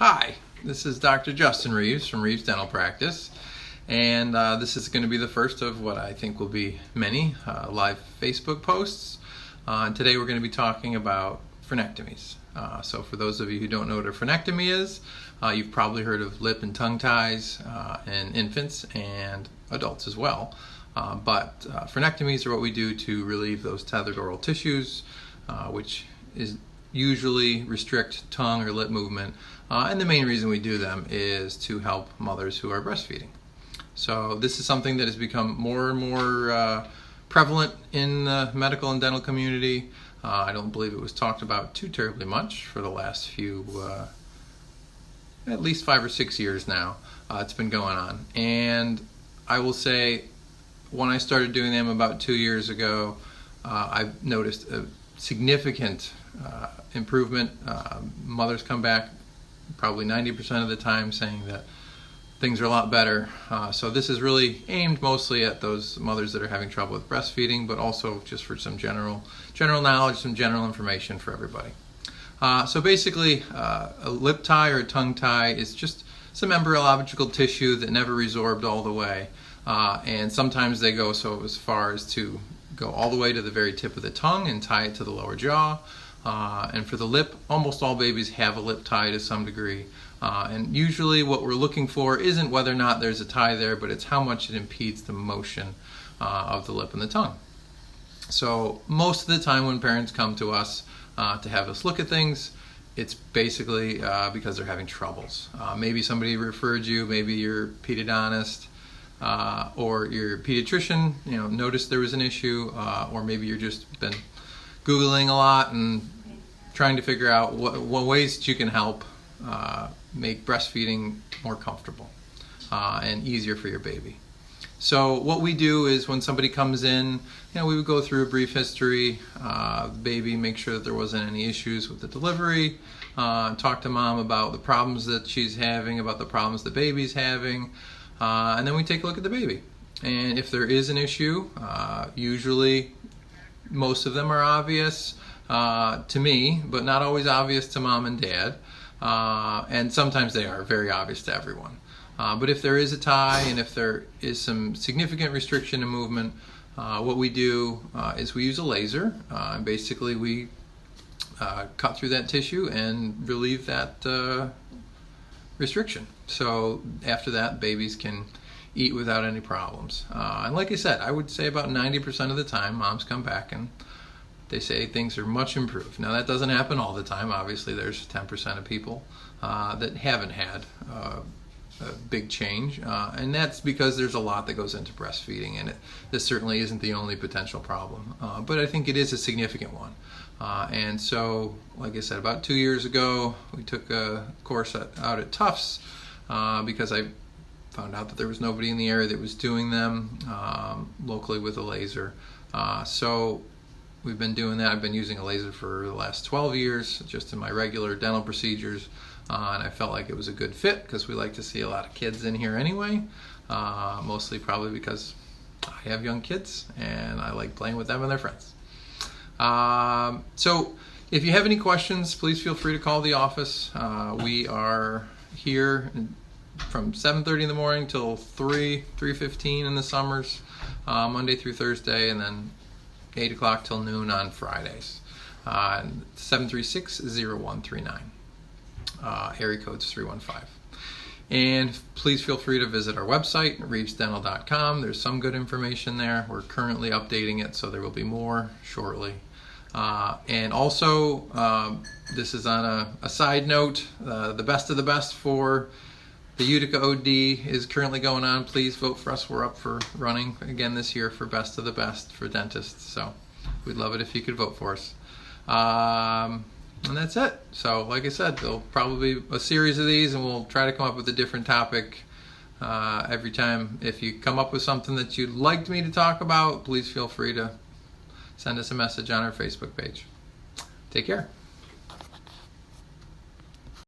Hi, this is Dr. Justin Reeves from Reeves Dental Practice, and this is going to be the first of what I think will be many live Facebook posts. Today we're going to be talking about frenectomies. So for those of you who don't know what a frenectomy is, you've probably heard of lip and tongue ties in infants and adults as well. But frenectomies are what we do to relieve those tethered oral tissues, which is usually restrict tongue or lip movement, and the main reason we do them is to help mothers who are breastfeeding. So this is something that has become more and more prevalent in the medical and dental community. I don't believe it was talked about too terribly much for the last few, at least 5 or 6 years now. It's been going on, and I will say when I started doing them about 2 years ago, I've noticed a significant improvement. Mothers come back probably 90% of the time saying that things are a lot better. So this is really aimed mostly at those mothers that are having trouble with breastfeeding, but also just for some general knowledge, some general information for everybody. So basically, a lip tie or a tongue tie is just some embryological tissue that never resorbed all the way. And sometimes they go so as far as to go all the way to the very tip of the tongue and tie it to the lower jaw. And for the lip, almost all babies have a lip tie to some degree. And usually what we're looking for isn't whether or not there's a tie there, but it's how much it impedes the motion of the lip and the tongue. So most of the time when parents come to us to have us look at things, it's basically because they're having troubles. Maybe somebody referred you, maybe your pediodontist, or your pediatrician, noticed there was an issue, or maybe you're just been Googling a lot and trying to figure out what ways that you can help make breastfeeding more comfortable and easier for your baby. So what we do is when somebody comes in, we would go through a brief history, the baby, make sure that there wasn't any issues with the delivery, talk to mom about the problems that she's having, about the problems the baby's having, and then we take a look at the baby. And if there is an issue, usually most of them are obvious to me, but not always obvious to mom and dad. And sometimes they are very obvious to everyone. But if there is a tie and if there is some significant restriction in movement, what we do is we use a laser. And basically we cut through that tissue and relieve that restriction. So after that, babies can eat without any problems. And like I said, I would say about 90% of the time moms come back and they say things are much improved. Now that doesn't happen all the time. Obviously there's 10% of people that haven't had a big change, and that's because there's a lot that goes into breastfeeding, and this certainly isn't the only potential problem, but I think it is a significant one. And so, like I said, about 2 years ago we took a course out at Tufts because I found out that there was nobody in the area that was doing them locally with a laser. So we've been doing that. I've been using a laser for the last 12 years, just in my regular dental procedures, and I felt like it was a good fit because we like to see a lot of kids in here anyway, mostly probably because I have young kids and I like playing with them and their friends. So if you have any questions, please feel free to call the office. We are here from 7:30 in the morning till 3:15 in the summers, Monday through Thursday, and then 8 o'clock till noon on Fridays. 736-0139. Area code's 315. And please feel free to visit our website, reevesdental.com. There's some good information there. We're currently updating it, so there will be more shortly. And also, this is on a side note, the best of the best for the Utica OD is currently going on. Please vote for us. We're up for running again this year for best of the best for dentists. So we'd love it if you could vote for us. And that's it. So like I said, there'll probably be a series of these, and we'll try to come up with a different topic every time. If you come up with something that you'd like me to talk about, please feel free to send us a message on our Facebook page. Take care.